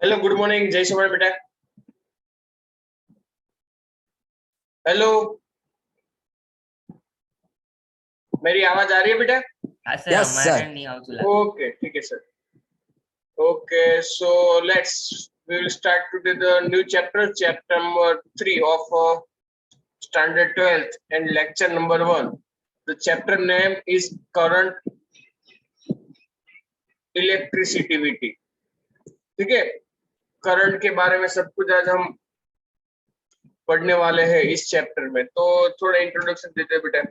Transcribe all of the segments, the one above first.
Hello, good morning. जय श्री बेटा। Hello, मेरी आवाज आ रही है बेटा? हाँ सर, Yes, हमारा sir. नहीं आउट। ओके, ठीक है sir. Okay, so let's we will start today the new chapter number 3 of standard 12th and lecture number 1. The chapter name is current electricity. ठीक है, करंट के बारे में सब कुछ आज हम पढ़ने वाले हैं इस चैप्टर में। तो थोड़ा इंट्रोडक्शन देते हैं बेटा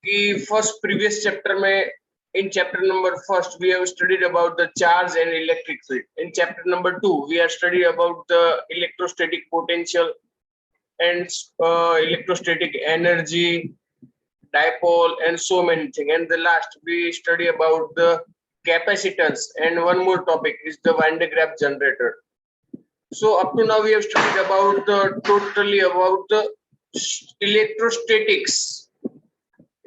कि फर्स्ट प्रीवियस चैप्टर में in chapter number first we have studied about the charge and electric field. In chapter number 2 we have studied about the electrostatic potential and electrostatic energy, dipole, and so many things. And the last we study about the capacitance, and one more topic is the Van de Graaff generator. So up to now we have studied about the totally about the electrostatics.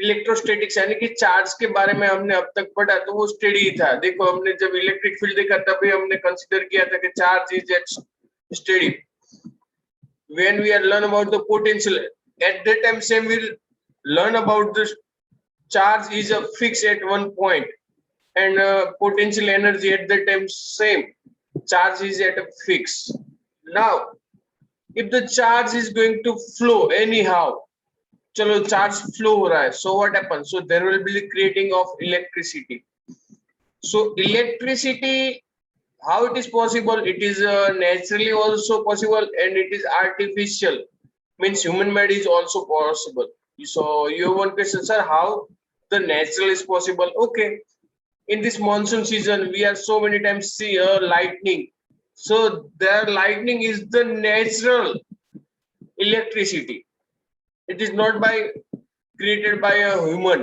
Electrostatics यानी कि charge के बारे में हमने अब तक पढ़ा तो वो स्टेडी था। देखो, हमने जब इलेक्ट्रिक फील्ड देखा तभी हमने कंसीडर किया था कि charge is at steady. When we are learn about the potential at that time same we learn about the charge is a fix at one point and potential energy at that time same, charge is at a fix. Now if the charge is going to flow anyhow, चलो charge flow हो रहा है, so what happens? So there will be creating of electricity. So electricity, how it is possible? It is naturally also possible, and it is artificial, means human made is also possible. So you have one question, sir, how the natural is possible? Okay, in this monsoon season we are so many times see lightning. So their lightning is the natural electricity. It is not by created by a human,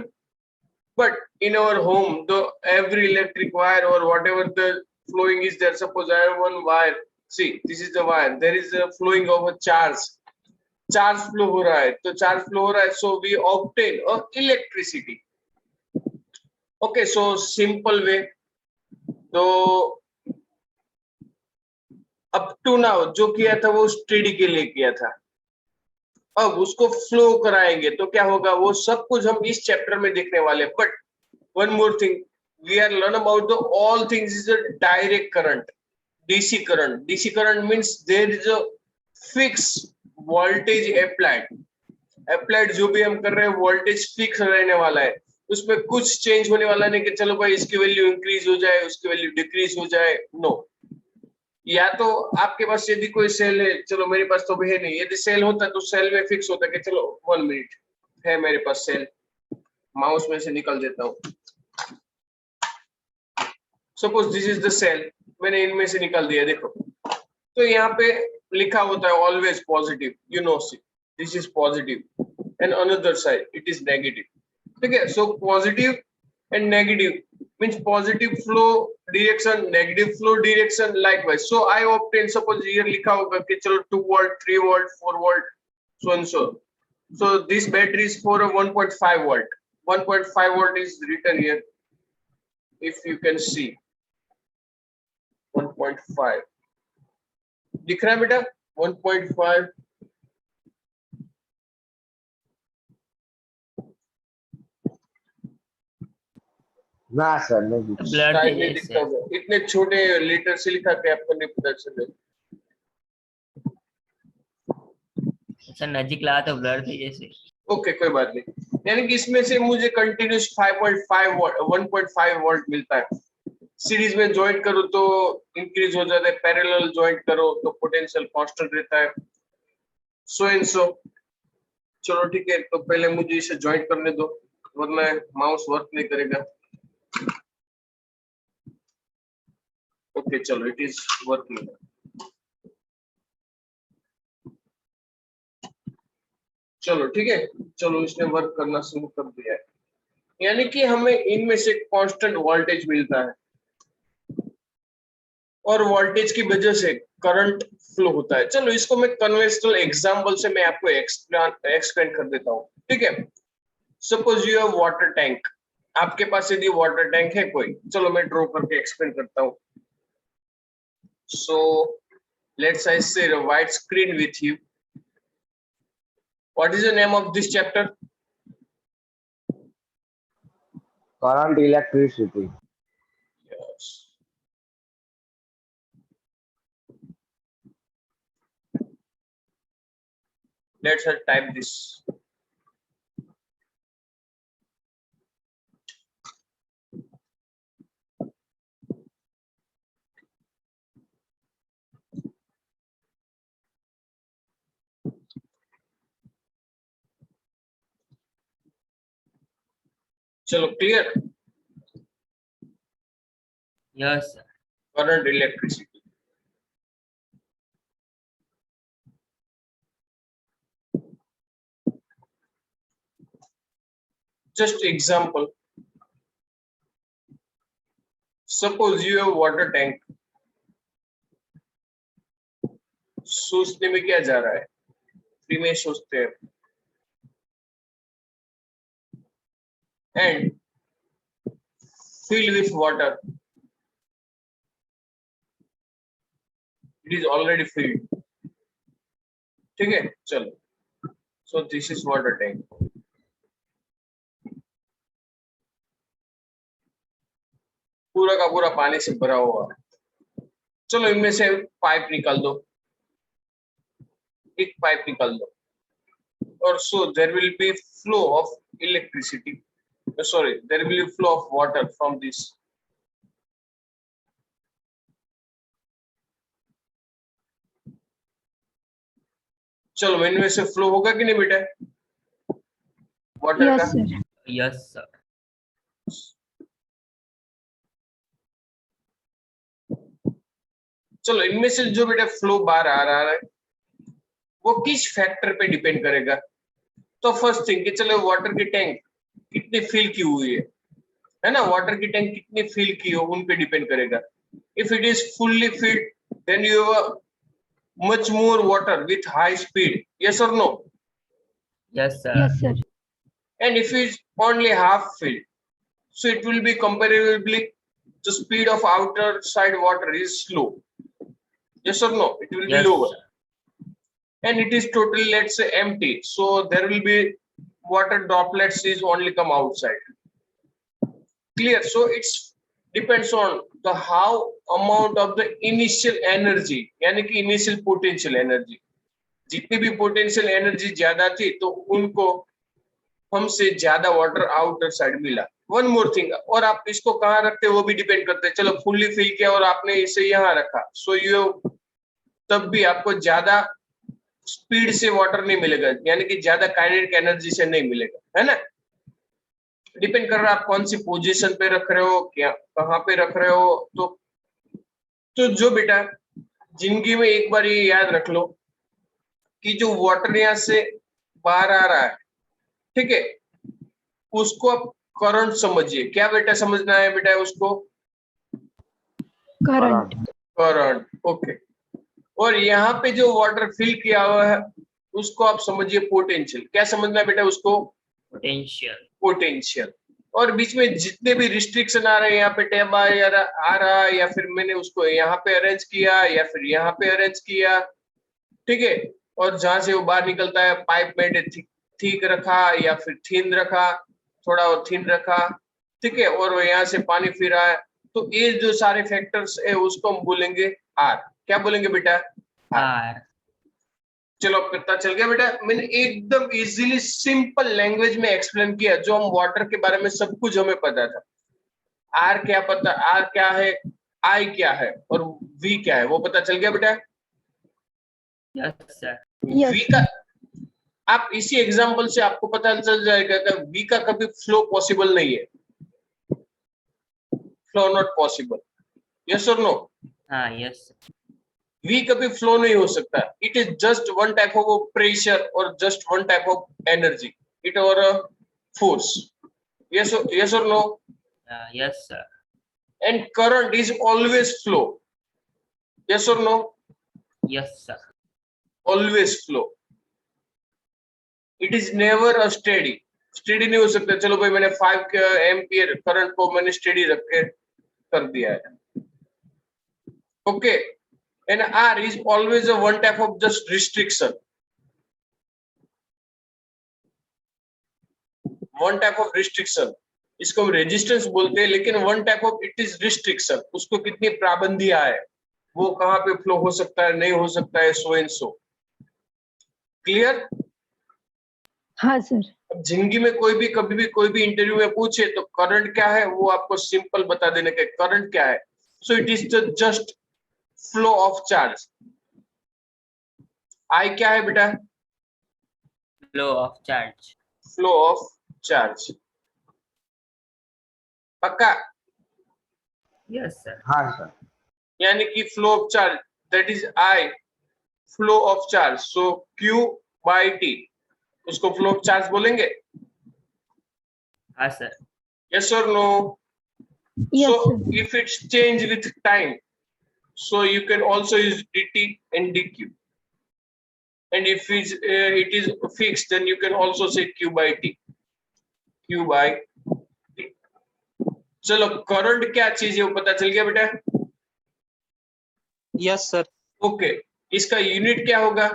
but in our home the every electric wire or whatever the flowing is there, suppose I have one wire, see this is the wire, there is a flowing of a charge flow हो रहा है, तो charge flow हो रहा है, so we obtain a electricity. Okay, so simple way. तो up to now जो किया था वो स्टडी के लिए किया था, अब उसको फ्लो कराएंगे तो क्या होगा, वो सब कुछ हम इस चैप्टर में देखने वाले। But one more thing, we are learn about the all things is a direct current, DC current. DC current means there is a fix voltage applied जो भी हम कर रहे हैं वोल्टेज फिक्स रहने वाला है, उसमें कुछ चेंज होने वाला नहीं कि चलो भाई इसकी वैल्यू इंक्रीज हो जाए उसकी वैल्यू डिक्रीज हो जाए, नो. या तो आपके पास यदि कोई सेल है, चलो मेरे पास तो भी है नहीं, यदि सेल होता तो सेल में फिक्स होता कि चलो 1 मिनट है मेरे पास सेल, माउस में से निकल देता हूँ, suppose this is the cell, मैंने इनमें से निकाल दिया, देखो तो यहाँ पे लिखा होता है always positive, you know, this is positive and another side it is negative. ठीक है, so positive and negative means positive flow direction, negative flow direction, likewise. So I obtain, suppose here लिखा होगा कि चलो 2 volt, 3 volt, 4 volt, so and so. So this battery is for a 1.5 volt. 1.5 volt is written here, if you can see 1.5 दिख रहा है बेटा, 1.5. ना sir नहीं ब्लड शायद नहीं दिखता होगा, इतने छोटे लीटर से लिखा के आपको नहीं पता चले. सर नजीक ला तो ब्लड थे जैसे. ओके, कोई बात नहीं, यानी कि इसमें से मुझे कंटिन्यूस 5.5 वोल्ट 1.5 वोल्ट मिलता है. सीरीज में ज्वाइंट करो तो इंक्रीज हो जाता है, पैरेलल ज्वाइंट करो तो पोटेंशियल कांस्टेंट रहता है, सो एंड सो. चलो ठीक है, तो पहले मुझे इसे ज्वाइंट करने दो वरना माउस वर्क नहीं करेगा. ओके चलो, इट इज वर्किंग. चलो ठीक है, चलो इसने वर्क करना शुरू कर दिया है, यानी कि हमें इनमें से कांस्टेंट वोल्टेज मिलता है और वोल्टेज की वजह से करंट फ्लो होता है. चलो इसको मैं कन्वेंशनल एग्जांपल से मैं आपको एक्सप्लेन कर देता हूँ. ठीक है, suppose you have water tank, आपके पास यदि वाटर टैंक है कोई, चलो मैं ड्रॉ करके एक्सप्लेन करता हूँ. So let's I share a white screen with you. What is the name of this chapter? Current electricity. Yes. Let's type this. Chalo, clear? Yes, sir. Current electricity. Just example. Suppose you have water tank. सोचने में क्या जा रहा है? Free में सोचते हैं. And filled with water. It is already filled. ठीक है, चलो. So this is water tank. पूरा का पूरा पानी से भरा हुआ है. चलो इनमें से पाइप निकाल दो. एक पाइप निकाल दो. और so there will be flow of electricity. Sorry, there will be flow of water from this. चलो इनमें से फ्लो होगा कि नहीं बेटा? वाटर Yes, का. sir. Yes, sir. चलो इनमें से जो बेटा फ्लो बाहर आ रहा है वो किस फैक्टर पे डिपेंड करेगा? तो फर्स्ट थिंग कि चलो वाटर की टैंक कितनी फिल की हुई है ना? वाटर की टैंक कितनी फिल की हो उन पे डिपेंड करेगा. If it is fully filled then you have much more water with high speed. Yes or no? Yes, sir. Yes, sir. And if it's only half filled, so it will be comparably the speed of outer side water is slow. Yes or no? It will be Yes, lower. sir. And it is totally, let's say, empty. So there will be water droplets is only come outside. Clear? So it's depends on the how amount of the initial energy, यानी कि initial potential energy. जितनी भी potential energy ज्यादा थी तो उनको हमसे ज्यादा वाटर आउटर साइड मिला. वन मोर थिंग, और आप इसको कहाँ रखते हैं वो भी डिपेंड करते हैं. चलो फुल्ली फिल किया और आपने इसे यहाँ रखा, सो यू तब भी आपको ज्यादा स्पीड से वाटर नहीं मिलेगा, यानी कि ज्यादा काइनेटिक एनर्जी से नहीं मिलेगा, है ना? डिपेंड कर रहा है आप कौन सी पोजीशन पे रख रहे हो, क्या कहाँ पे रख रहे हो. तो जो बेटा जिंदगी में एक बार ये याद रख लो कि जो वाटर यहाँ से बाहर आ रहा है, ठीक है, उसको आप करंट समझिए. क्या बेटा समझना है बेटा उसको? Current. करंट. ओके. और यहाँ पे जो वाटर फिल किया हुआ है उसको आप समझिए पोटेंशियल. क्या समझना है बेटा उसको? Potential. पोटेंशियल. और बीच में जितने भी रिस्ट्रिक्शन आ रहे हैं, यहाँ पे टैब आ रहा है, या फिर मैंने उसको यहाँ पे अरेंज किया या फिर यहाँ पे अरेंज किया, ठीक है, और जहां से वो बाहर निकलता है पाइप में ठीक रखा या फिर थिन रखा, थोड़ा और थिन रखा, ठीक है, और वो यहाँ से पानी फिर रहा है. तो ये जो सारे फैक्टर्स है उसको हम बोलेंगे आर. क्या बोलेंगे बेटा? R. चलो पता चल गया बेटा. मैंने एकदम इजीली सिंपल लैंग्वेज में एक्सप्लेन किया. जो हम वाटर के बारे में सब कुछ हमें पता था. आर क्या पता, आर क्या है, आई क्या है और वी क्या है, वो पता चल गया बेटा. Yes, sir. Yes, वी का आप इसी एग्जांपल से आपको पता चल जाएगा कि वी का कभी फ्लो पॉसिबल नहीं है. Flow not possible. यस और नो? हाँ, yes, sir. वी कभी फ्लो नहीं हो सकता. It is just one type of pressure और just one type of energy. It और force. yes or no? Yes, sir. And current is always flow. Yes or no? Yes, sir. Always flow. It is never a steady. Steady नहीं हो सकता. चलो भाई मैंने 5 ampere current को मैंने steady रख के कर दिया है. Okay. and R is always a one type of just restriction. One type of restriction. इसको हम रेजिस्टेंस बोलते हैं, लेकिन one type of it is restriction. उसको कितनी पाबंदियां है, वो कहाँ पे फ्लो हो सकता है, नहीं हो सकता है, सो एंड सो. क्लियर? हाँ सर. अब जिंदगी में कोई भी कभी भी कोई भी इंटरव्यू में पूछे तो करंट क्या है, वो आपको सिंपल बता देने का, करंट क्या है. So it is the just flow of charge. I क्या है बेटा? Flow of charge. Flow of charge. पक्का? Yes sir. हाँ सर. यानी कि flow of charge that is I, flow of charge. So Q by T, उसको flow of charge बोलेंगे. हाँ sir. Yes or no? Yes, So sir. if it's change with time, so you can also use dt and dq. And if it is fixed, then you can also say Q by T. Q by T. चलो current क्या चीज है वो पता चल गया बेटा? Yes sir. Okay. इसका यूनिट क्या होगा?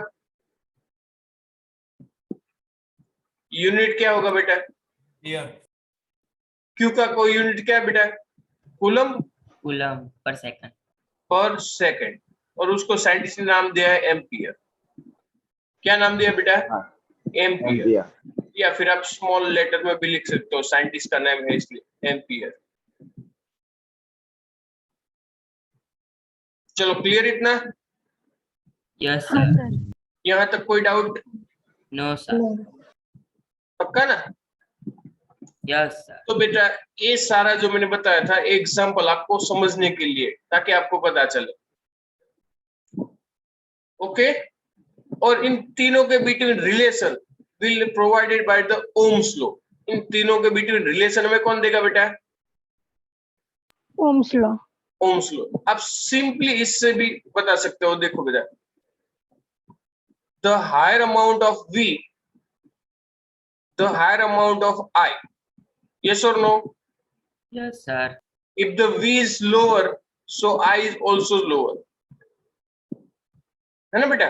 यूनिट क्या होगा बेटा? क्यू का कोई यूनिट क्या है बेटा? Coulomb coulomb per second. पर सेकंड. और उसको साइंटिस्ट ने नाम दिया है एम्पियर. क्या नाम दिया बेटा? एम्पियर. एम्पियर. या फिर आप स्मॉल लेटर में भी लिख सकते हो, साइंटिस्ट का नाम है इसलिए एम्पियर. चलो क्लियर इतना? यस हाँ सर. सर. यहाँ तक कोई डाउट? No sir. पक्का ना? Yes sir. तो बेटा ये सारा जो मैंने बताया था एग्जाम्पल आपको समझने के लिए, ताकि आपको पता चले. ओके. और इन तीनों के between relation will provided by the Ohm's law. इन तीनों के बिटवीन रिलेशन हमें कौन देगा बेटा? Ohm's law. Ohm's law. आप सिंपली इससे भी बता सकते हो. देखो बेटा, the higher amount of V, the higher amount of I. Yes or no? Yes sir. If the V is lower, so I is also lower. है ना बेटा?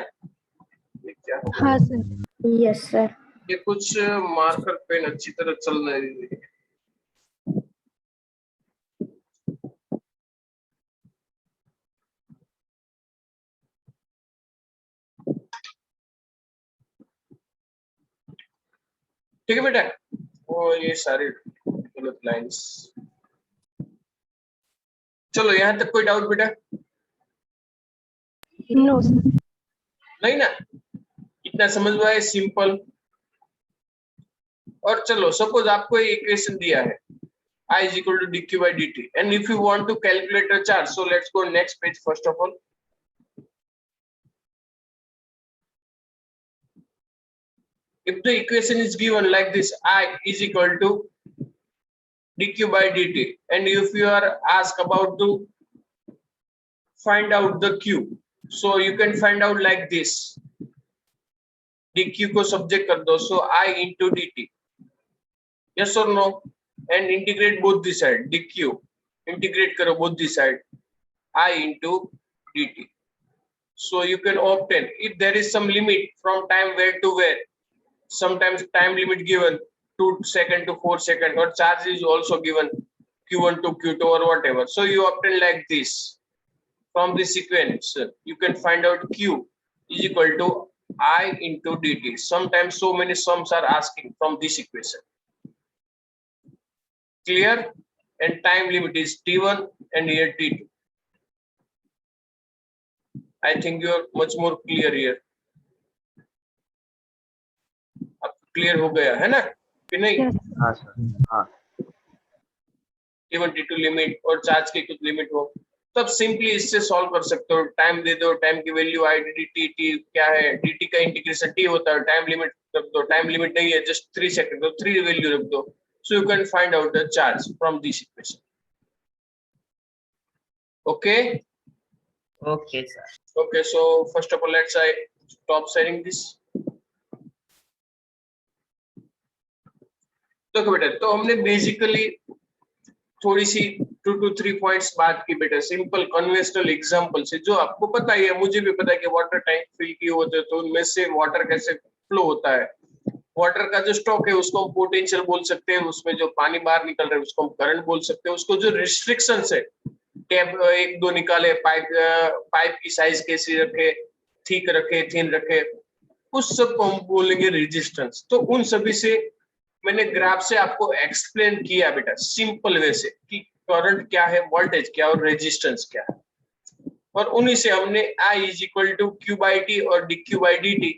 ये क्या हो गया? हाँ सर. Yes sir. ये कुछ मार्कर पेन अच्छी तरह चल नहीं रही है. ठीक है बेटा. और ये सारे गलत लाइंस. चलो यहाँ तक कोई डाउट बेटा? No sir. नहीं ना? इतना समझ में आया? सिंपल. और चलो सपोज आपको एक इक्वेशन दिया है, I is equal to dq by dt, and if you want to calculate a charge, so let's go next page first of all. If the equation is given like this, I is equal to dq by dt, and if you are asked about to find out the q, so you can find out like this. dq को subject कर दो, so I into dt. Yes or no? And integrate both the side. dq integrate करो both the side. I into dt. So you can obtain, if there is some limit from time where to where, sometimes time limit given 2 second to 4 second, or charge is also given q1 to q2 or whatever. So you obtain like this. From this sequence, you can find out q is equal to I into dt. Sometimes so many sums are asking from this equation. Clear? And time limit is t1 and here t2. I think you are much more clear here. अब clear हो गया है ना कि नहीं? Yes. हाँ sir. हाँ. t1 t2 limit और चार्ज की कुछ लिमिट हो, तब सिंपली इससे सॉल्व कर सकते हो. टाइम दे दो, टाइम की वैल्यू आई dt t क्या है, dt का इंटीग्रेशन t होता है. टाइम लिमिट रख दो, टाइम लिमिट नहीं है, जस्ट 3 सेकंड, तो 3 वैल्यू रख दो. So you can find out the charge from this equation. Okay? Okay sir. Okay, so first of all, let's stop sharing this. देखो बेटा, तो हमने बेसिकली थोड़ी सी 2 to 3 पॉइंट्स बात की बेटा, सिंपल कन्वेंशनल एग्जांपल से, जो आपको पता ही है, मुझे भी पता है कि वाटर टैंक फिल किए होते हैं तो उनमें से वाटर कैसे फ्लो होता है। वाटर का जो स्टॉक है उसको हम पोटेंशियल बोल सकते हैं, उसमें जो पानी बाहर निकल रहा है उसको हम करंट बोल सकते हैं, उसको जो रिस्ट्रिक्शंस है, टैप 1-2 निकाले, पाइप की साइज कैसी रखे, थिक रखे, थिन रखे, उस सब को हम बोलेंगे रेजिस्टेंस। तो उन सभी से मैंने ग्राफ से आपको एक्सप्लेन किया बेटा, सिंपल वे से, कि करंट क्या है, वोल्टेज क्या और रेजिस्टेंस क्या है, और उन्हीं से हमने I is equal to Q by T और dQ बाई dt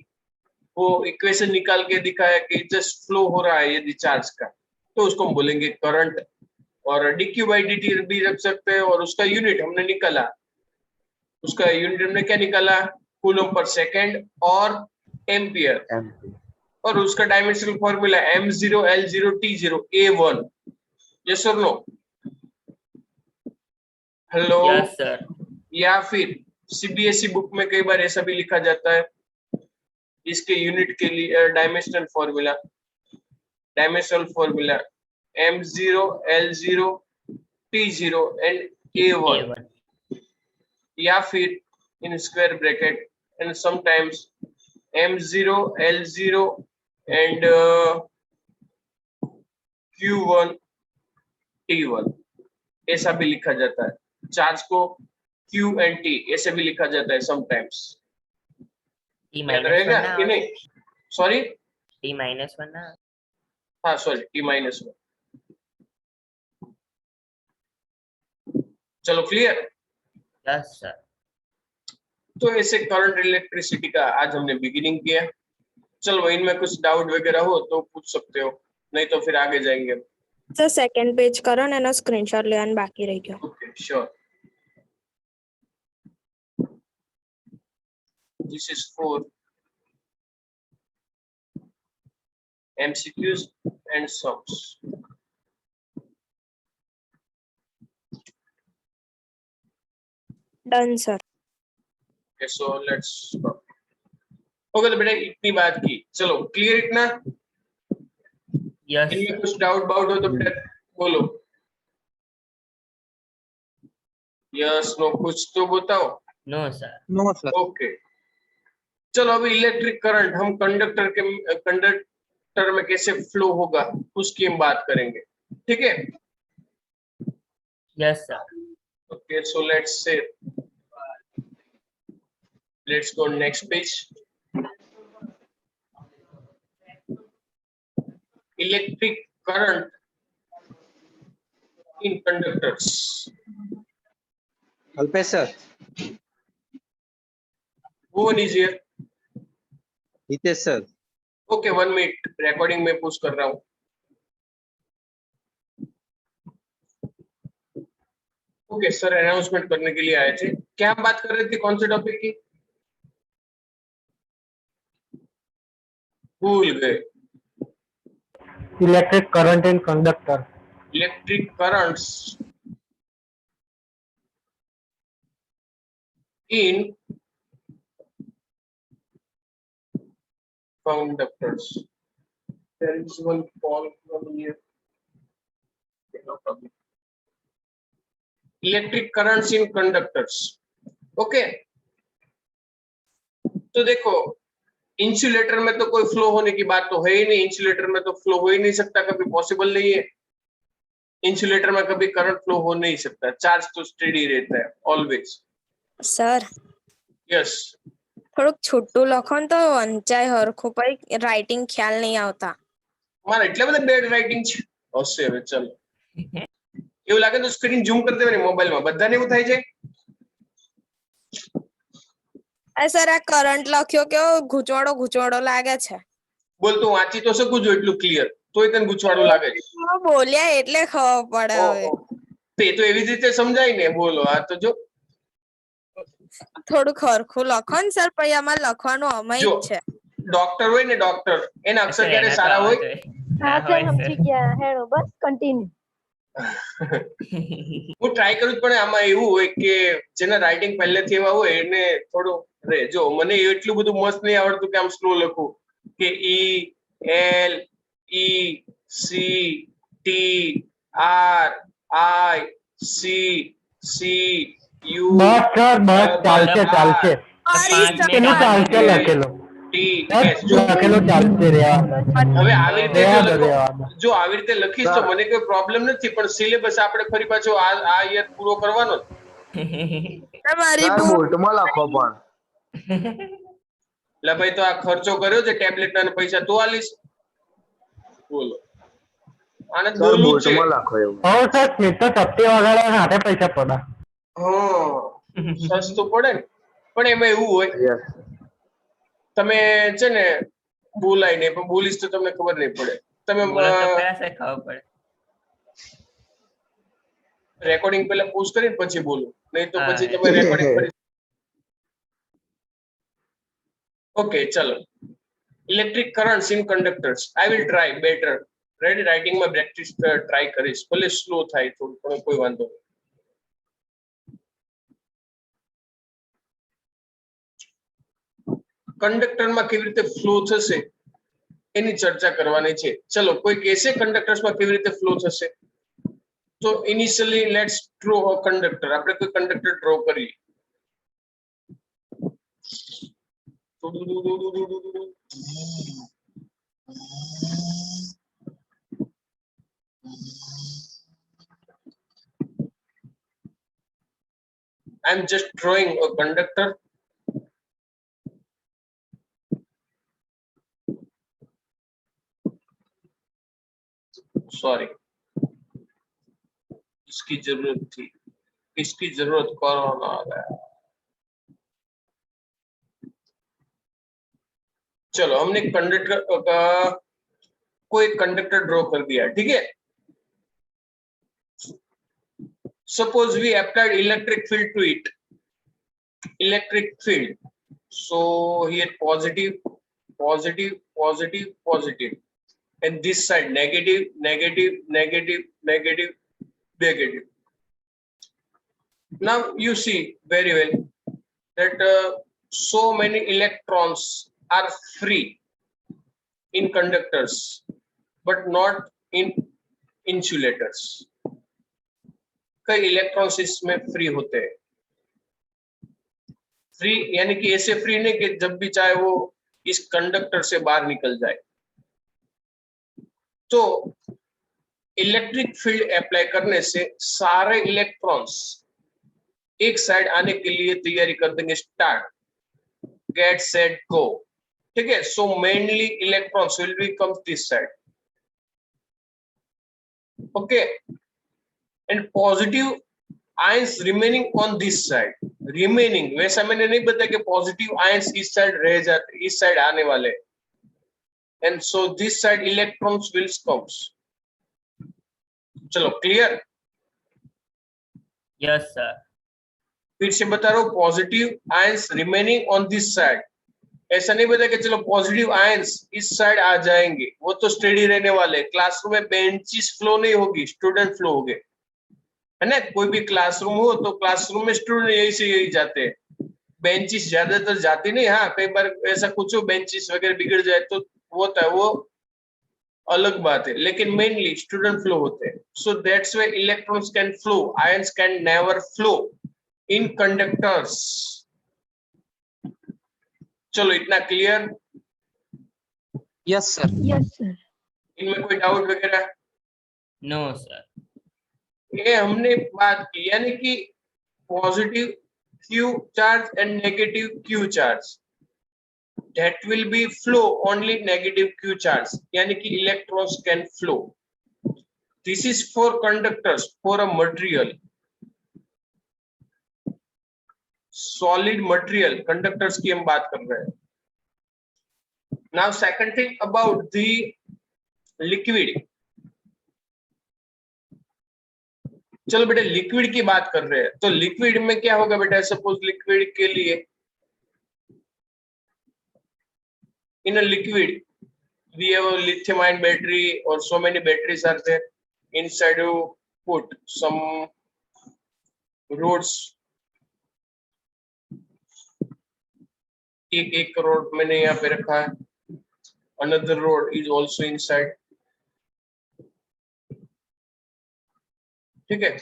वो इक्वेशन निकाल के दिखाया कि जस्ट फ्लो हो रहा है यदि चार्ज का, तो उसको हम बोलेंगे करंट, और dQ बाई dt भी रख सकते हैं, और उसका यूनिट हमने निकाला, उसका यूनिट हमने क्या निकाला, कूलम पर सेकेंड और एम्पियर, और उसका dimensional formula m0 l0 t0 a1, yes और नो, हेलो, यस सर। या फिर सीबीएसई बुक में कई बार ऐसा भी लिखा जाता है, इसके यूनिट के लिए dimensional formula m0 l0 t0 and a1, A1 या फिर in square bracket and sometimes m0 l0 and q1 t1, ऐसा भी लिखा जाता है। चार्ज को Q एंड T ऐसे भी लिखा जाता है समटाइम्स, T याद माइनस रहेगा वन कि ना, नहीं? सॉरी, T माइनस वन ना। हाँ सॉरी, T-1। चलो क्लियर। Yes sir. तो ऐसे करंट इलेक्ट्रिसिटी का आज हमने बिगिनिंग किया। चलो इनमें कुछ डाउट वगैरह हो तो पूछ सकते हो, नहीं तो फिर आगे जाएंगे। સર સેકન્ડ પેજ કરો ને એનો સ્ક્રીનશોટ લેવાનું બાકી રહી ગયો. Okay sure, this is for MCQs and sums. Done sir. Okay, so let's stop. Okay तो बेटा इतनी बात की, चलो क्लियर इतना? यस इनमें कुछ डाउट बाउट हो तो बेटा बोलो, यस नो कुछ तो बताओ। No sir. No sir. Okay चलो अभी इलेक्ट्रिक करंट हम कंडक्टर में कैसे फ्लो होगा उसकी हम बात करेंगे, ठीक है? Yes sir. Okay so let's go next page. Electric current in conductors. Alpesh sir. Who one is here? Hitesh sir. Okay 1 minute, recording में पुश कर रहा हूँ। ओके सर अनाउंसमेंट करने के लिए आए थे, क्या हम बात कर रहे थे, कौन से टॉपिक की? भूल गए। Electric current in conductor. Electric currents in conductors. There is one problem here. No problem. Electric currents in conductors. Okay. तो देखो इंसुलेटर में तो कोई फ्लो होने की बात तो है ही नहीं, इंसुलेटर में तो फ्लो हो ही नहीं सकता, कभी पॉसिबल नहीं है। इंसुलेटर में कभी करंट फ्लो हो नहीं सकता, चार्ज तो स्टेडी रहता है ऑलवेज। સર यस થોડુંક છૂટું લખો ને તો વંચાય હરખું, પછી રાઇટિંગ ખ્યાલ નહીં આવતા. મારા એટલા બધા બેડ રાઇટિંગ છે, હશે હવે ચાલો। એવું લાગે તો સ્ક્રીન ઝૂમ કરી દેવાની મોબાઈલમાં, બધાને એવું થાય છે। આ સર આ કરંટ લખ્યો કેવો ગૂંચવાડો ગૂંચવાડો લાગે છે. બોલ તું વાંચી તો શકું છું એટલું ક્લિયર, તોય તને ગૂંચવાડું લાગે છે। બોલ્યા એટલે ખબર પડે હવે. ઓહો, તે તો એવી જ રીતે સમજાય ને, બોલો આ તો જો થોડુંક હરખું લખો ને સર, પછી આમાં લખવાનું અમાય જો જ છે. ડોક્ટર હોય ને, ડોક્ટર એના અક્ષર સર ક્યારે એના તો સારા આવા હોય? જોઈએ. हाँ ના सर હોય हम સર। सीख गया है बस कंटिन्यू। હું ટ્રાય કરું જ, પણ આમાં એવું હોય કે જેના રાઇટિંગ પહેલેથી એવા હોય એને થોડું રે, જો મને એટલું બધું મસ્ત નહીં આવડતું કે આમ સ્લો લખું કે E L E C T R I C C U બસ સર બસ ચાલશે ચાલશે અરે પાંચ મિનિટ પેલું આગળ ચાલશે નીકળી લખેલું T બસ S જો લખેલું ચાલશે રહેવા હવે આવી રીતે જો રહેવા દો લખો રહેવા દો જો આવી રીતે લખીશ તો મને કોઈ પ્રોબ્લેમ નથી પણ સિલેબસ આપણે ફરી પાછો આ યર પૂરો કરવાનો જ. તમારી સર બુક બોલ્ટમાં લખો પણ એટલે ભાઈ તો આ ખર્ચો કર્યો છે ટેબ્લેટના પૈસા તો આલીશ બોલો આને સર બોલવું છે બોલ્ટમાં લખો એવું હો સર સ્મિત તો સત્ય વગાડ્યા હાથે પૈસા પડે હા સસ્તું પડે ને પણ એમાં એવું હોય યસ તમે છે ને બોલાય નહીં પણ બોલીશ તો તમને ખબર નહીં પડે તમે બોલો તો ખરા સર ખબર પડે. રેકોર્ડિંગ પહેલા પોઝ કરીને પછી બોલો નહીં તો હા, પછી તમે રેકોર્ડિંગ કરી ઓકે ચલો electric currents in conductors I will try better ready રાઇટિંગમાં પ્રેક્ટિસ ટ્રાય કરીશ ભલે સ્લો થાય થોડું પણ કોઈ વાંધો નહીં. કંડક્ટરમાં કેવી રીતે ફ્લો થશે એની ચર્ચા કરવાની છે. ચલો કોઈ કહેશે કંડક્ટર્સમાં કેવી રીતે ફ્લો થશે તો initially let's draw a conductor આપણે કોઈ કંડક્ટર ડ્રો કરીએ. I am just drawing a conductor. Sorry. इसकी जरूरत थी इसकी जरूरत कोरोना आ गया. चलो हमने कंडक्टर कोई कंडक्टर ड्रॉ कर दिया ठीक है. Suppose we applied electric field to it. Electric field. So here positive, positive, positive, positive. And this side negative, negative, negative, negative, negative. Now you see very well that so many electrons are free in conductors, but not in insulators. कई electrons इसमें free होते हैं. Free यानी कि ऐसे free नहीं कि जब भी चाहे वो इस कंडक्टर से बाहर निकल जाए. तो इलेक्ट्रिक फील्ड अप्लाई करने से सारे इलेक्ट्रॉन्स एक साइड आने के लिए तैयारी कर देंगे. स्टार्ट गेट सेट गो ठीक है. So mainly electrons will be come this side. Okay and positive ions remaining on this side. remaining वैसा मैंने नहीं बताया कि positive ions इस साइड रह जाते इस साइड आने वाले. and so this side electrons will comes. चलो क्लियर. Yes sir. फिर से बता रहा हूँ positive ions remaining on this side. ऐसा नहीं बताया कि चलो पॉजिटिव आयंस इस साइड आ जाएंगे वो तो स्टेडी रहने वाले. क्लासरूम में बेंचेस फ्लो नहीं होगी स्टूडेंट फ्लो होंगे है ना. कोई भी क्लासरूम हो तो क्लासरूम में स्टूडेंट यही से यही जाते हैं. बेंचेस ज्यादातर जाती नहीं. हाँ कई बार ऐसा कुछ हो बेंचेस वगैरह बिगड़ जाए तो होता है वो अलग बात है लेकिन मेनली स्टूडेंट फ्लो होते हैं. So that's why electrons can flow ions can never flow in conductors. चलो इतना clear. Yes, sir. Yes, sir. इनमें कोई डाउट वगैरह. No sir. ये हमने बात की यानी कि positive Q charge and negative Q charge that will be flow only negative Q charge यानी कि electrons can flow. This is for conductors for a material solid material conductors की हम बात कर रहे हैं. Now second thing about the liquid. चलो बेटा लिक्विड की बात कर रहे हैं तो लिक्विड में क्या होगा बेटा. सपोज लिक्विड के लिए in a liquid we have a lithium ion battery or so many batteries are there. Inside you put some rods. एक रोड मैंने यहाँ पे रखा है. another rod is also inside. ठीक है.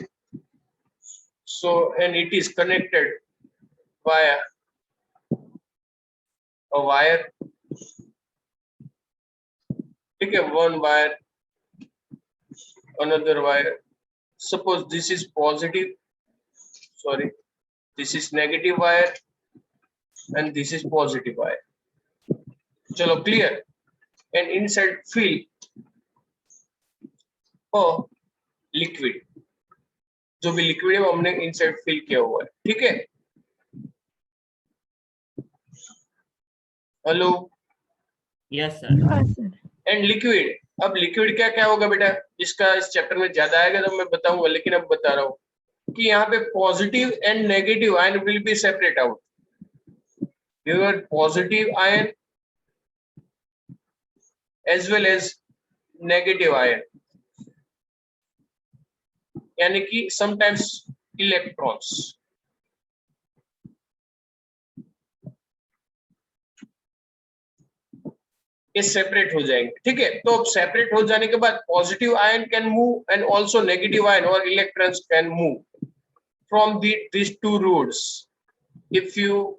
So and it is connected via a wire. ठीक है, one wire, another wire. Suppose this is positive, sorry, this is negative wire and this is positive wire. चलो clear. And inside fill or liquid, जो भी liquid है वो हमने inside fill किया हुआ है. ठीक है. हेलो. Yes sir. हाँ सर. And liquid. अब लिक्विड क्या क्या होगा बेटा, जिसका इस चैप्टर में ज्यादा आएगा तो मैं बताऊंगा, लेकिन अब बता रहा हूँ कि यहाँ पे positive and negative ion will be separate out. Your positive ion as well as negative ion, यानी कि समटाइम्स इलेक्ट्रॉन्स. ये सेपरेट हो जाएंगे. ठीक है. तो अब सेपरेट हो जाने के बाद positive ion can move and also negative ion और electrons can move from these two roads if you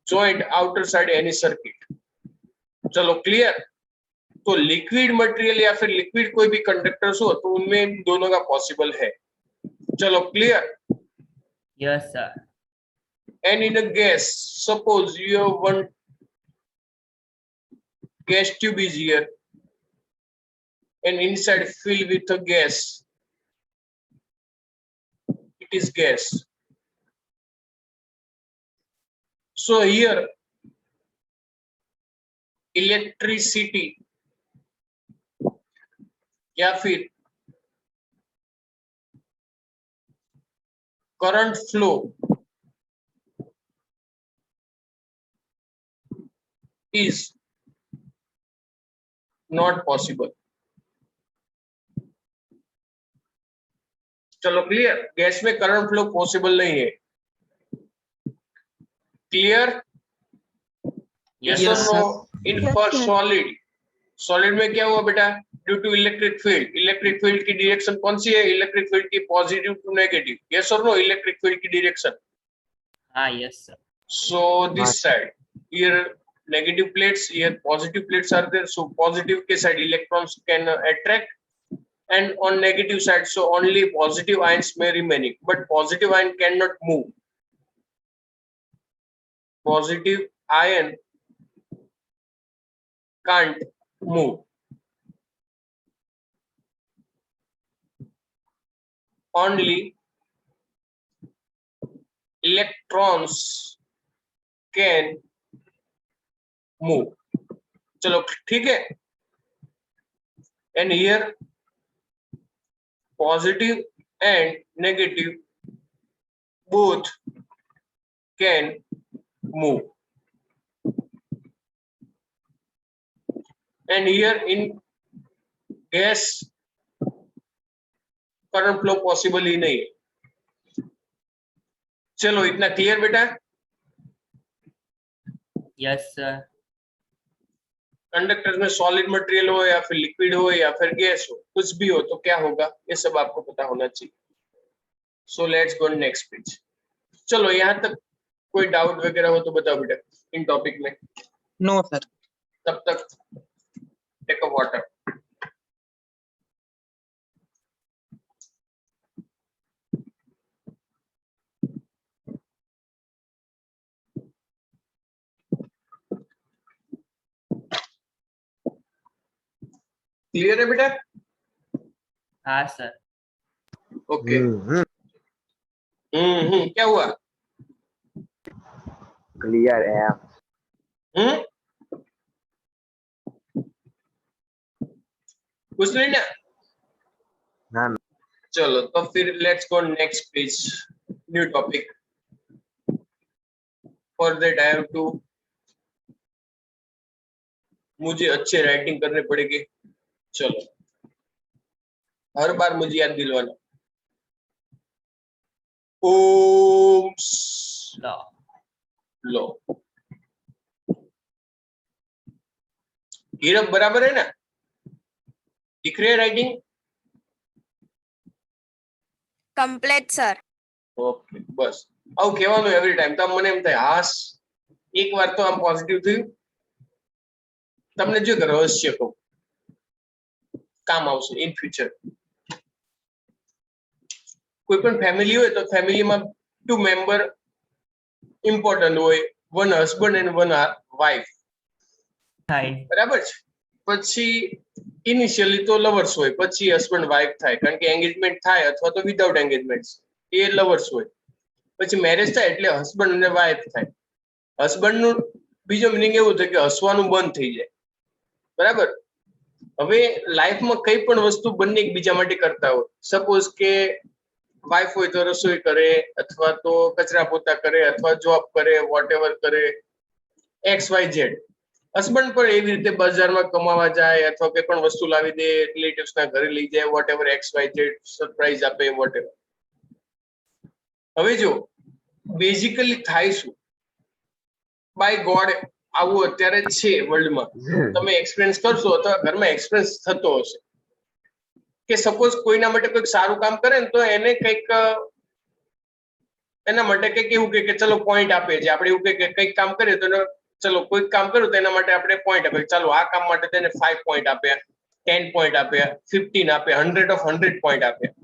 joined outer side any circuit. चलो क्लियर. तो लिक्विड मटेरियल या फिर लिक्विड कोई भी कंडक्टर्स हो तो उनमें इन दोनों का पॉसिबल है. चलो clear. Yes sir. And in a gas, suppose you have one gas tube is here and inside fill with a gas. It is gas. So here electricity या फिर current flow is not possible. चलो clear. गैस में current flow possible नहीं है. Clear. Yes Yes, और sir. No. In Yes, for sir. Solid. Solid में क्या हुआ बेटा, due to electric field. Electric field की डायरेक्शन कौन सी है, इलेक्ट्रिक फील्ड की पॉजिटिव टू नेगेटिव. यस और नो. इलेक्ट्रिक फील्ड की डायरेक्शन. हाँ yes sir. So this side here negative plates, here positive plates are there. So positive के side electrons can attract, and on negative side so only positive ions may remaining, but positive ion cannot move. Positive ion can't move. Only electrons can move. चलो ठीक है. And here positive and negative both can move. And here in gas current flow possible ही नहीं है. चलो इतना clear बेटा. Yes sir. Conductors में सॉलिड मटेरियल हो या फिर लिक्विड हो या फिर गैस हो, कुछ भी हो तो क्या होगा ये सब आपको पता होना चाहिए. So let's go next page. चलो यहाँ तक कोई डाउट वगैरह हो तो बताओ बेटा इन टॉपिक में. No, sir. तब तक टेक अ वाटर. क्लियर है बेटा. हाँ सर. ओके. क्या हुआ. क्लियर है. कुछ नहीं ना. हाँ. चलो तो फिर let's go next page. New topic. For that I have to, मुझे अच्छे राइटिंग करने पड़ेगी. चलो हर बार मुझे याद दिलवाना. Ohm's law. लो. हीरक बराबर है ना. दिख रही है राइटिंग. Complete sir. ઓકે બસ આવું કહેવાનું એવરી ટાઈમ. તો મને એમ થાય હાસ એક વાર તો આમ પોઝિટિવ થયું. તમને જો એક રહસ્ય કહું, કામ આવશે ઇન ફ્યુચર. કોઈ પણ ફેમિલી હોય તો ફેમિલીમાં 2 મેમ્બર ઇમ્પોર્ટન્ટ હોય, one husband and one wife, થાય. બરાબર છે. પછી ઇનિશિયલી તો લવર્સ હોય, પછી હસબન્ડ વાઇફ થાય, કારણ કે એંગેજમેન્ટ થાય અથવા તો વિધાઉટ એંગેજમેન્ટ એ લવર્સ હોય. પછી મેરેજ થાય એટલે હસબન્ડ અને વાઇફ થાય. હસબન્ડ નું બીજો મિનિંગ એવું થાય કે હસવાનું બંધ થઈ જાય, બરાબર. હવે લાઈફમાં કઈ પણ વસ્તુ બંને એકબીજા માટે કરતા હોય. સપોઝ કે વાઇફ હોય તો રસોઈ કરે, અથવા તો કચરા પોતા કરે, અથવા જોબ કરે, વોટ એવર કરે, XYZ. હસબન્ડ પણ એવી રીતે બજારમાં કમાવા જાય, અથવા કોઈ પણ વસ્તુ લાવી દે, રિલેટિવ્સ ના ઘરે લઈ જાય, વોટ એવર XYZ, સરપ્રાઈઝ આપે, વોટ એવર. હવે જો બેઝિકલી થાય શું, બાય ગોડ આવું અત્યારે છે વર્લ્ડમાં, તમે એક્સપિરિયન્સ કરશો અથવા ઘરમાં એક્સપિરિયન્સ થતો હશે કે સપોઝ કોઈના માટે કોઈક સારું કામ કરે ને તો એને કંઈક એના માટે કંઈક એવું કે ચલો પોઈન્ટ આપે છે. આપણે એવું કે કંઈક કામ કરીએ તો ચલો કોઈક કામ કર્યું તો એના માટે આપણે પોઈન્ટ આપે, ચાલો આ કામ માટે તેને 5 પોઈન્ટ આપ્યા, 10 પોઈન્ટ આપ્યા, 15 આપ્યા, 100 of 100 પોઈન્ટ આપ્યા.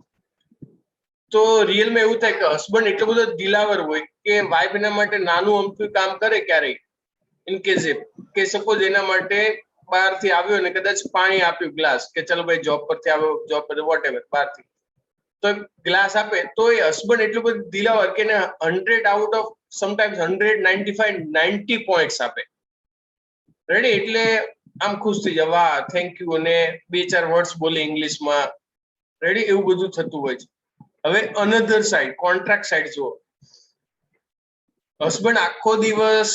તો રિયલમાં એવું થાય કે હસબન્ડ એટલો બધો દિલાવર હોય કે વાઇફ એના માટે નાનું અમથું કામ કરે ક્યારેય, ઇન કેસ કે સપોઝ એના માટે બહારથી આવ્યો ને કદાચ પાણી આપ્યું ગ્લાસ, કે ચલો ભાઈ જોબ પરથી આવ્યો, જોબ પર વોટ એવર બહારથી, તો ગ્લાસ આપે તો એ હસબન્ડ એટલું બધું દિલાવર કે 100 આઉટ ઓફ સમટાઈમ્સ 195 90 પોઈન્ટ્સ આપે. રેડી? એટલે આમ ખુશ થઈ જાય, વાહ થેન્ક યુ, અને 2-4 વર્ડ્સ બોલે ઇંગ્લિશમાં. રેડી? એવું બધું થતું હોય છે. હવે અનધર સાઈડ, કોન્ટ્રાક્ટ સાઈડ જુઓ. હસબન્ડ આખો દિવસ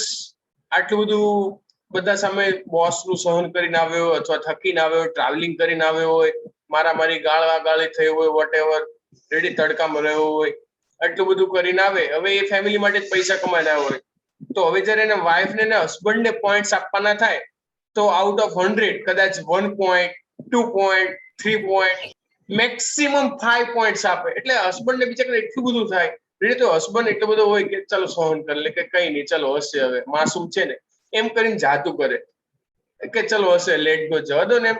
આટલું બધું બધા સામે બોસ નું સહન કરીને આવ્યો, અથવા થકીને આવ્યો, ટ્રાવેલિંગ કરીને આવ્યો હોય, મારી ગાળી થઈ હોય, વોટ એવર, રેડી, તડકામાં રહ્યો હોય, આટલું બધું કરીને આવે. હવે એ ફેમિલી માટે જ પૈસા કમાઈને આવ્યો હોય, તો હવે જયારે એને વાઇફ ને હસબન્ડ ને પોઈન્ટ્સ આપવાના થાય તો આઉટ ઓફ 100 કદાચ 1 point, 2 point, 3 point, maximum 5 points આપે. એટલે હસબન્ડ ને બિચારાને એટલું બધું થાય. તો હસબન્ડ એટલો બધો હોય કે ચલો સહન કરી લે, કે કઈ નહીં, ચલો હશે, હવે માસૂમ છે ને, એમ કરીને જાતું કરે કે ચલો હશે, લેટ ગો, જવા દો ને એમ.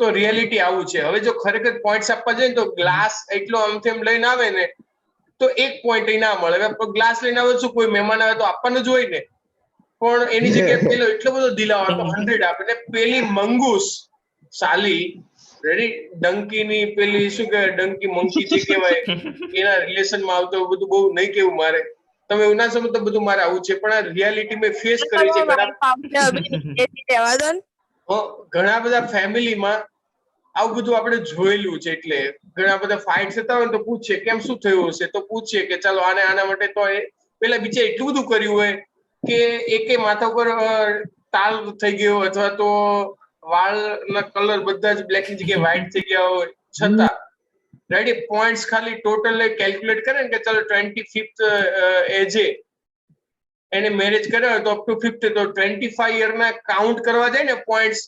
તો રિયાલિટી આવું છે. હવે જો ખરેખર પોઈન્ટ્સ આપવા જાય ને તો ગ્લાસ એટલો આમથી એમ લઈને આવે ને તો 1 પોઈન્ટ ના મળે. હવે ગ્લાસ લઈને આવે શું, કોઈ મહેમાન આવે તો આપવાનું જ હોય ને, પણ એની જગ્યાએ પેલો એટલો બધો દિલાવર તો 100 આપે. ને પેલી મંગૂસ સાલી, રેડી, ડંકીની પેલી શું કહેવાય, ડંકી મંકી જે કહેવાય, એના રિલેશનમાં આવતો બધું બહુ નહીં કેવું મારે, તમે એવું ના સમજો તો બધું મારે આવું છે, પણ આ રિયાલિટી મેં ફેસ કરી છે. રહેવા દો ને. ઘણા બધા ફેમિલીમાં આવું બધું આપણે જોયેલું છે. એટલે ઘણા બધા ફાઇટ થતા હોય તો પૂછે કેમ, શું થયું હશે, તો પૂછે કે ચાલો આના માટે તો પેલા બીજે એટલું બધું કર્યું હોય કે એકે માથા ઉપર તાલ થઈ ગયો, અથવા તો વાળના કલર બધા જ બ્લેક ની જગ્યાએ વ્હાઈટ થઈ ગયા હોય, છતાં રેડી પોઈન્ટ્સ ખાલી ટોટલ કેલ્ક્યુલેટ કરે ને કે ચાલો 25th એજે એને મેરેજ કર્યો તો અપ ટુ 50, તો 25 યરના કાઉન્ટ કરવા જાય ને પોઈન્ટ્સ,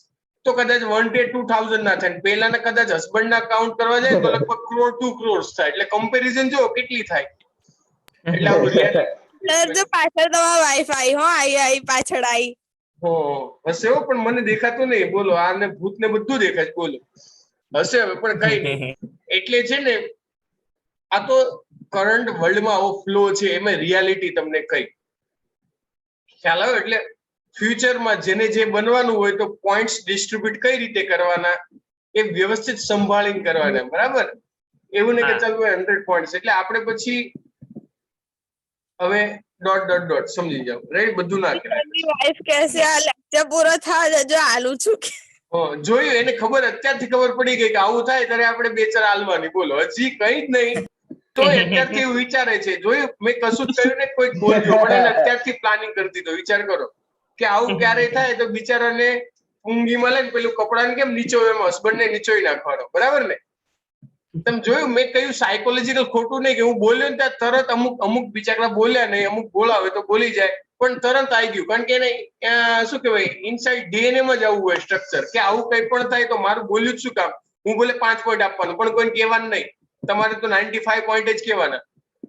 તો કદાચ 1-2000 ના થાય. પેલાના કદાચ હસબન્ડ ના કાઉન્ટ કરવા જાય તો લગભગ crore 2 crores થાય. એટલે કમ્પેરિઝન જો કેટલી થાય. એટલે આવું સર જો પાછળ તમારા વાઈફ આવી, હો આવી પાછળ આવી. હશે હો, પણ મને દેખાતું નહીં. બોલો, આને ભૂત ને બધું દેખાય. બોલો હશે હવે, પણ કઈ નહીં. એટલે છે ને, આ તો કરંટ વર્લ્ડમાં આવો ફ્લો છે, એમાં રિયાલિટી તમને કઈ ખ્યાલ આવે. એટલે ફ્યુચરમાં જેને જે બનવાનું હોય તો પોઈન્ટ્સ ડિસ્ટ્રીબ્યુટ કઈ રીતે કરવાના એ વ્યવસ્થિત સંભાળીને કરવાના, બરાબર? એવું નહીં કે ચાલો 100 પોઈન્ટ્સ, એટલે આપણે પછી હવે ડોટ સમજી જાવ, રાઈટ? બધું ના કરાય. વાઈફ કહેશે આ લેક્ચર પૂરો થાય જો આલું છું કે જોયું, એને ખબર, અત્યારથી ખબર પડી ગઈ કે આવું થાય ત્યારે આપણે 2-4 આલવાની. બોલો, હજી કઈ જ નહીં તો અત્યારથી એવું વિચારે છે. જોયું, મેં કશું જ કર્યું ને, કોઈ બોલજો પણ એને અત્યારથી પ્લાનિંગ કરી દીધો. વિચાર કરો કે આવું ક્યારે થાય તો બિચારાને ઊંઘીમાં લઈને પેલું કપડાને કેમ નીચો, એમ હસબન્ડ ને નીચોઈ નાખવાનો, બરાબર ને? તમે જોયું, મેં કહ્યું સાયકોલોજીકલ ખોટું નહીં કે હું બોલ્યો ને ત્યાં તરત અમુક બિચારા બોલ્યા નહીં, અમુક બોલાવે તો બોલી જાય, પણ તરત આવી ગયું. કારણ કે એને શું કહેવાય, ઇનસાઇડ ડીએનએ માં જ આવું હોય સ્ટ્રક્ચર કે આવું કંઈ પણ થાય તો મારું બોલ્યું જ શું કામ, હું બોલે 5 પોઈન્ટ આપવાનું, પણ કોઈને કહેવાનું નહીં. તમારે તો 95 પોઈન્ટ જ કહેવાના.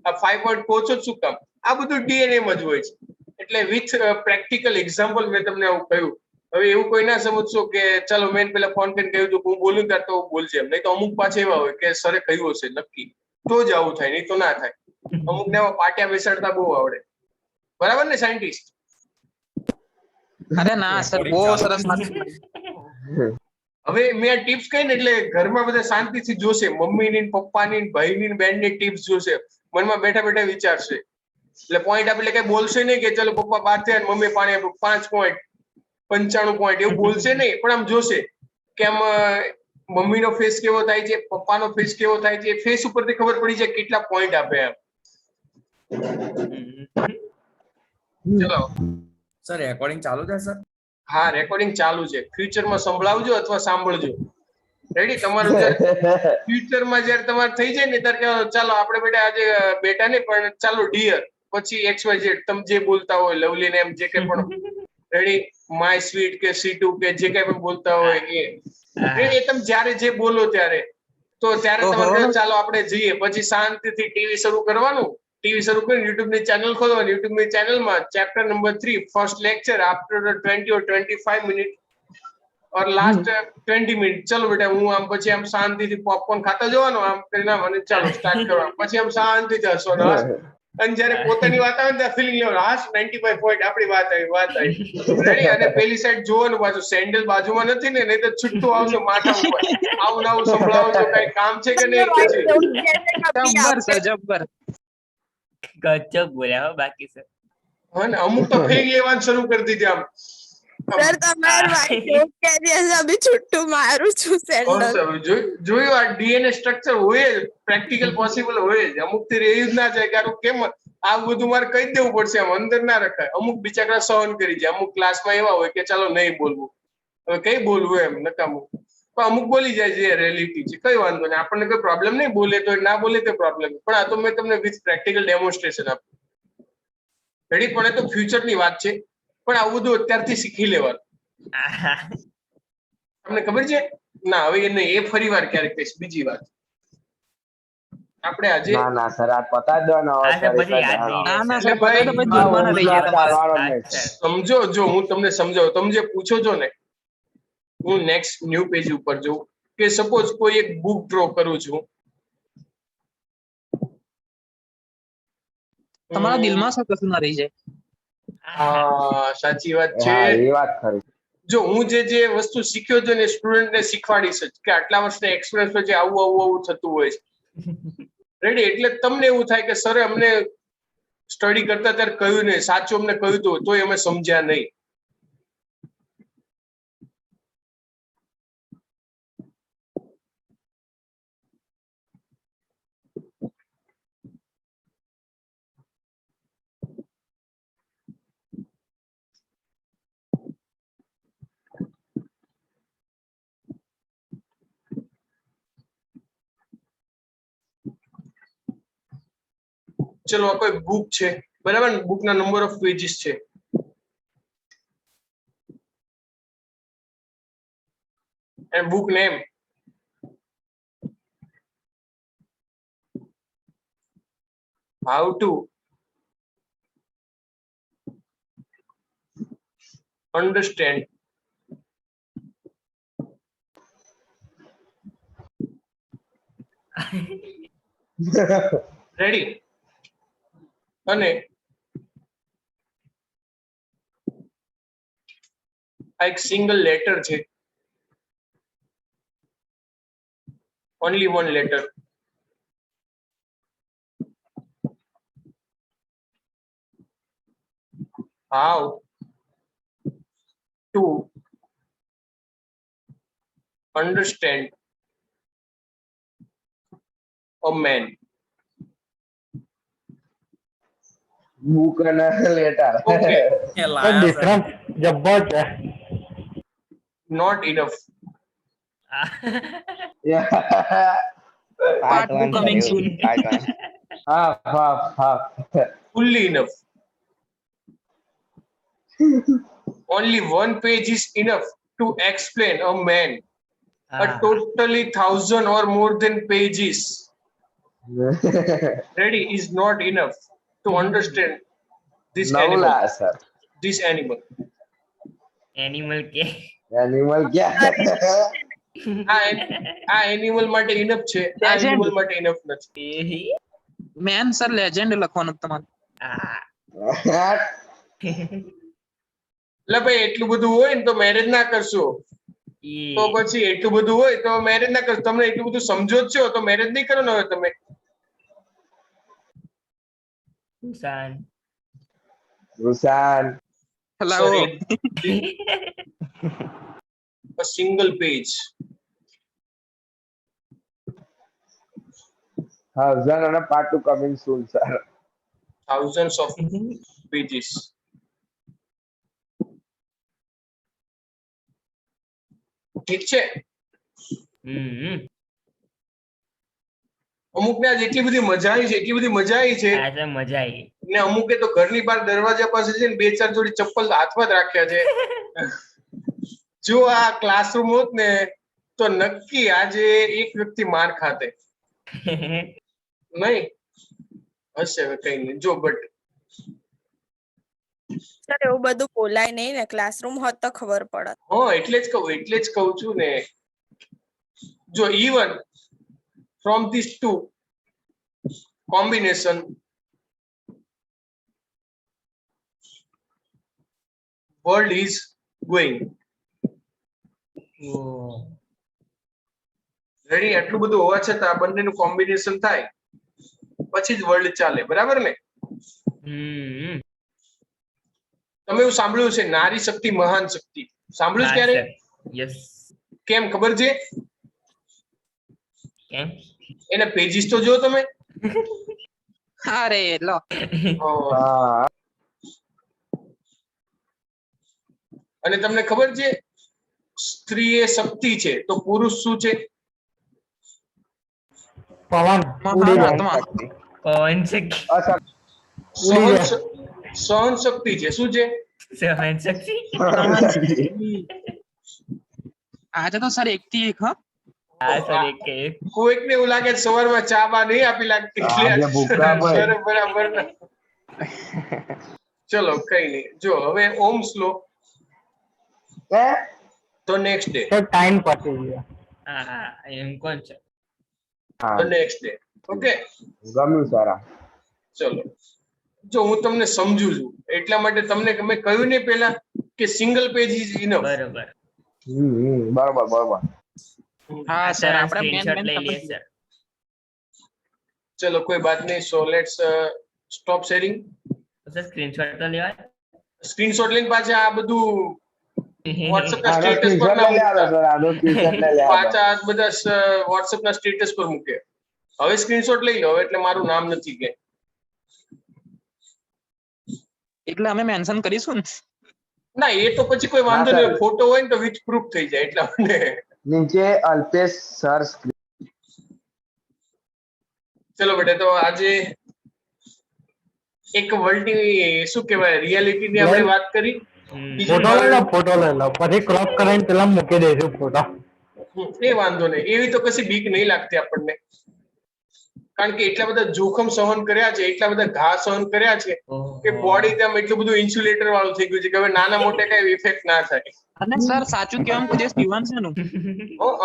આ 5 પોઈન્ટ કહો છો શું કામ? આ બધું ડીએનએ માં જ હોય છે. એટલે વિથ પ્રેક્ટિકલ એક્ઝામ્પલ મેં તમને આવું કહ્યું. હવે એવું કોઈ ના સમજશો કે ચાલો મેં પેલા ફોન કરીને કહ્યું હતું હું બોલું ત્યારે તો બોલજે એમ. નહીં તો અમુક પાછા એવા હોય કે સરે કહ્યું હશે નક્કી તો જ આવું થાય, નહીં તો ના થાય. અમુક ને એવા પાટિયા બેસાડતા બહુ આવડે. બરાબર ને સાયન્ટિસ્ટ? અરે ના સર, બહુ સરસ વાત કરી. હવે મેં આ ટિપ્સ કહી ને એટલે ઘરમાં બધા શાંતિથી જોશે. મમ્મીની ને પપ્પાની ને ભાઈની ને બેનની ટિપ્સ જોશે, મનમાં બેઠા બેઠા વિચારશે. એટલે પોઈન્ટ આપે એટલે કઈ બોલશે નહીં કે ચલો પપ્પા 12 થયા મમ્મી પાણી આપ્યું 5 પોઈન્ટ 95 પોઈન્ટ એવું બોલશે નહીં, પણ આમ જોશે કે આમ મમ્મીનો ફેસ કેવો થાય છે, પપ્પાનો ફેસ કેવો થાય છે, ફેસ ઉપરથી ખબર પડી જાય કેટલા પોઈન્ટ આપે એમ. ચલો સર રેકોર્ડિંગ ચાલુ છે સર? હા, રેકોર્ડિંગ ચાલુ છે. ફ્યુચરમાં સંભળાવજો અથવા સાંભળજો. રેડી? તમારું ફ્યુચરમાં જયારે તમારે થઈ જાય ને ત્યારે કહેવાનું ચાલો આપણે બેટા આજે બેટા નહીં પણ ચાલો ડિયર, પછી XYZ તમે જે બોલતા હોય, લવલી ને એમ જે કઈ પણ, રેડી? માય સ્વીટ કે સીટુ કે જે કઈ પણ બોલતા હોય એ રેડી? તમે જયારે જે બોલો ત્યારે તો ત્યારે તમારે ચાલો આપણે જઈએ. પછી શાંતિથી ટીવી શરૂ કરવાનું. ટીવી શરૂ કરીને યુટ્યુબ ની ચેનલ ખોલવાની. યુટ્યુબ ની ચેનલમાં chapter number 3 first lecture after 20 or 25 minute or last 20 minute. ચલો બેટા હું આમ પછી આમ શાંતિથી પોપકોર્ન ખાતા જવાનું આમ કરીને મને ચાલો સ્ટાર્ટ કરવાનું. પછી આમ શાંતિથી હસવાનું. અને જયારે પોતાની વાત આવે ને ત્યાં ફિલિંગ લેવાનું હાશ 95 પોઈન્ટ આપણી વાત આવી. રેડી? અને પેલી સાઈડ જોવાનું પાછું સેન્ડલ બાજુમાં નથી ને, નહીં તો છૂટું આવશે માથા ઉપર. આવું આવું સંભળાવો છો, કઈ કામ છે કે નહીં? જબ્બર સર, જબ્બર. ગજબ બોલ્યા હો બાકી સર. હા ને, અમુક તો ફેર લેવાનું શરૂ કરી દીધી આમ. સર તમારી વાઈફ એવું કહેતી હશે અભી છુટ્ટું મારું છું સેન્ડલ. જોયું આ ડીએનએ સ્ટ્રક્ચર હોય જ, પ્રેક્ટિકલ પોસિબલ હોય જ. અમુક થી રહી જ ના જાય કે કેમ આ બધું મારે કહી દેવું પડશે, આમ અંદર ના રખાય. અમુક બિચારા સહન કરી જાય. અમુક ક્લાસમાં એવા હોય કે ચાલો નહીં બોલવું, હવે કઈ બોલવું એમ નકામું. પણ અમુક બોલી જાય છે, રિયાલિટી છે, કઈ વાંધો નહીં, આપણને કોઈ પ્રોબ્લેમ નહીં. બોલે તો ના બોલે તો પ્રોબ્લેમ. પણ આ તો મેં તમને વિથ પ્રેક્ટિકલ ડેમોન્સ્ટ્રેશન આપ્યું. રેડી? પણ એ તો ફ્યુચર ની વાત છે. પણ આવું બધું અત્યારથી શીખી લેવાનું. તમને ખબર છે? ના હવે એ નહીં, એ ફરી વાર ક્યારેક કહીશ. બીજી વાત આપણે આજે ના ના સર આ પતા દો ને આ સર પછી યાદ નહીં ના ના રહેશે. સર, પતાય તો પછી જુર્માનો થઈ જાય તમારે. સમજો. જો હું તમને સમજાવું, તમે જે પૂછો છો ને, હું નેક્સ્ટ ન્યૂ પેજ ઉપર જોઉં કે સપોઝ કોઈ એક બુક ડ્રો કરું છું. તમારા દિલમાં સર કશું ના રહી જાય. હા સાચી વાત છે. હા એ વાત ખરી. જો હું જે વસ્તુ શીખ્યો છું ને સ્ટુડન્ટ ને શીખવાડીશ જ કે આટલા વર્ષના એક્સપિરિયન્સ પછી આવું થતું હોય છે. રેડી? એટલે તમને એવું થાય કે સર અમને સ્ટડી કરતા ત્યારે કહ્યું નહીં, સાચું અમને કહ્યું હતું તોય અમે સમજ્યા નહીં. ચલો આ કોઈ બુક છે, બરાબર? બુક ના નંબર ઓફ પેજીસ છે. and book name. How to understand ready? અને આ એક સિંગલ લેટર છે, only one letter. How to understand a man. Book અને લેટર. Okay, એ લાયા સર. ડિફરન્સ જબ્બર છે. not enough. Part 2 coming soon. હા હા હા. Fully enough. Only one page is enough to explain a man. A totally 1,000 or more than pages ready is not enough to understand this નવલા sir animal. Animal કે animal ક્યાં આ animal માટે enough છે, આ Legend. એનિમલ માટે enough નથી. મેન સર લેજેન્ડ લખવાનું તમારે. આ. એટલે ભાઈ એટલું બધું હોય ને તો મેરેજ ના કરશો, ઈ. તો પછી એટલું બધું હોય તો મેરેજ ના કરશો. તમને એટલું બધું સમજો જ છો તો મેરેજ નહીં કરો ને હવે તમે. સુશાંત. રૂસાન હલાવો. A single page. 1000 અને part 2 coming soon sir. Thousands of pages. ઠીક છે. હમ. અમુક ને આજ એટલી બધી મજા આવી છે, એટલી બધી મજા આવી છે આ તો મજા આવી. ને અમુકે તો ઘરની બહાર દરવાજા પાસે છે ને 2-4 જોડી ચપ્પલ હાથમાં જ રાખ્યા છે. જો આ ક્લાસરૂમ હોત ને તો નક્કી આજે એક વ્યક્તિ માર ખાતે. નહીં હશે હવે કઈ નહીં. જો બટ સર એવું બધું બોલાય નહીં ને, ક્લાસરૂમ હોત તો ખબર પડત. હા એટલે જ કહું છું ને. જો even from these two combination world is going. Ready? આટલું બધું હોવા છતાં આ બંનેનું કોમ્બિનેશન થાય પછી જ વર્લ્ડ ચાલે, બરાબર ને? હમ. તમે એવું સાંભળ્યું છે નારી શક્તિ મહાન શક્તિ? સાંભળ્યું છે ક્યારે? યસ. કેમ ખબર છે? કેમ? એના પેજીસ તો જો તમે. અરે લો. હા અને તમને ખબર છે સ્ત્રી એ શક્તિ છે તો પુરુષ શું છે? પવન ઉડી જાય મહાત્મા. પવન શક્તિ. સહન શક્તિ છે. શું છે? સહન શક્તિ. આજે તો સર 1 થી 1 હા. આ સર એક કે કોઈકને એવું લાગે છે સવારમાં ચા બા નહીં આપી લાગતી આજે ભૂખ્યા ભાઈ. સર બરાબર ના. ચલો કઈ નહીં. જો હવે ઓમ્સ લો હે તો નેક્સ્ટ ડે, તો ટાઈમ પતી ગયો. હા એમ કોણ છે? હા તો નેક્સ્ટ ડે. ઓકે ગમ્યું સારા ચલો. જો હું તમને સમજુ છું એટલા માટે તમને મેં કહ્યું ને પહેલા કે સિંગલ પેજ ઇઝ ઇનફ. બરોબર. બરોબર બરોબર હા સર આપણે સ્ક્રીનશોટ લઈ લઈએ સર. ચલો કોઈ બાત નહીં. So let's stop sharing. Sir screenshot તો લેવાય. સ્ક્રીનશોટ લઈને પાછા આ બધું WhatsApp ના આનો સ્ટેટસ પર t-shirt ના લઈ આવો મૂકતા. સર આનો t-shirt લઈ આવો પાછા આ બધા WhatsApp ના સ્ટેટસ પર મૂકે. હવે સ્ક્રીનશોટ લઈ લો એટલે મારું નામ નથી કે. એટલે અમે મેન્શન કરીશું ને. ના એ તો પછી કોઈ વાંધો ના, નહીં. સર. ફોટો હોય ને તો વિથ પ્રૂફ થઈ જાય એટલા માટે. નીચે અલ્પેશ સર ચલો બેટા તો આજે એક વર્લ્ડની શું કહેવાય રિયાલિટીની આપણે વાત કરી. ફોટો લઈ લો, ફોટો લઈ લો, પછી ક્રોપ કરીને પેલા મૂકી દઈશું ફોટો. એ વાંધો નહીં. એવી તો કશી બીક નહીં લાગતી આપણને, કારણ કે એટલા બધા જોખમ સહન કર્યા છે, એટલા બધા ઘા સહન કર્યા છે કે બોડી તેમ એટલું બધું ઇન્સ્યુલેટર વાળું થઈ ગયું છે કે હવે નાના મોટે કઈ ઇફેક્ટ ના થાય. અને સર સાચું કહેવાનું કોઈ દિવસ પીવાનું છે નું.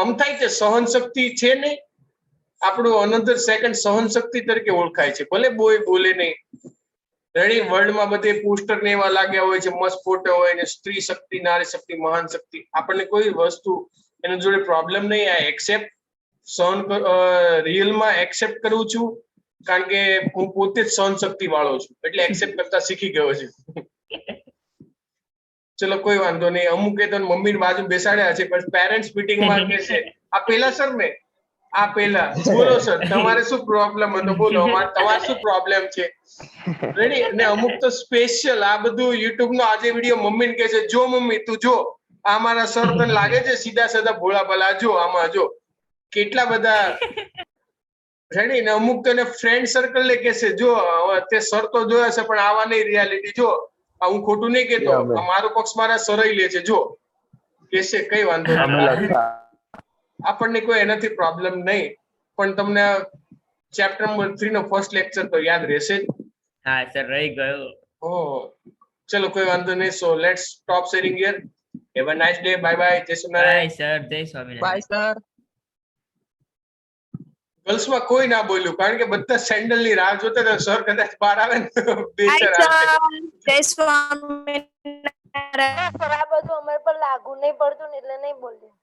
આમ થાય છે સહન શક્તિ છે ને આપણું અનધર સેકન્ડ સહન શક્તિ તરીકે ઓળખાય છે. ભલે બોલે નહીં. રેડી? વર્લ્ડમાં બધે પોસ્ટર ને એવા લાગ્યા હોય છે, મસ્ત ફોટો હોય ને સ્ત્રી શક્તિ, નારી શક્તિ, મહાન શક્તિ. આપણને કોઈ વસ્તુ એના જોડે પ્રોબ્લેમ નહીં. આ એક્સેપ્ટ સહન રિયલમાં એક્સેપ્ટ કરું છું, કારણ કે હું પોતે જ સહન શક્તિ વાળો છું એટલે એક્સેપ્ટ કરતા શીખી ગયો છું. ચલો કોઈ વાંધો નહીં. અમુકે તો મમ્મી બાજુ બેસાડ્યા છે પણ પેરેન્ટ્સ મીટિંગમાં કે છે આ પેલા સર ને આ પેલા બોલો સર તમારે શું પ્રોબ્લેમ હતો, બોલો તમારે શું પ્રોબ્લેમ છે. રેડી? અને અમુક તો સ્પેશિયલ આ બધું યુટ્યુબ નો આજે વિડીયો મમ્મીને કહે છે જો મમ્મી તું જો આ મારા સર તને લાગે છે સીધા સાધા ભોળા ભલા, જો આમાં જો કેટલા બધા. રેડી? ને અમુક તો એને ફ્રેન્ડ સર્કલ ને કહેશે જો તે સર તો જોયા છે પણ આવા નહીં રિયાલિટી. જો આ હું ખોટું નહીં કેતો, આ મારો પક્ષ મારા સરાઈ લે છે જો કેશે. કઈ વાંધો નહીં. આપણને કોઈ એનાથી પ્રોબ્લેમ નહીં, પણ તમને ચેપ્ટર નંબર 3 નો ફર્સ્ટ લેક્ચર તો યાદ રહેશે જ. હા સર રહી ગયો. ઓહ ચલો કોઈ વાંધો નહીં. So let's stop sharing here. Have a nice day. Bye bye. જય સ્વામિનારાયણ. બાય સર, જય સ્વામિનારાયણ. Bye sir. ગર્લ્સમાં કોઈ ના બોલ્યું કારણ કે બધા સેન્ડલ ની રાહ જોતા હતા. સર કદાચ બહાર આવે ને તો બે હાય ચાર આવશે. સર, જય સ્વામિનારાયણ. સર આ બધું અમારે પર લાગુ નહીં પડતું ને એટલે નહીં બોલ્યું.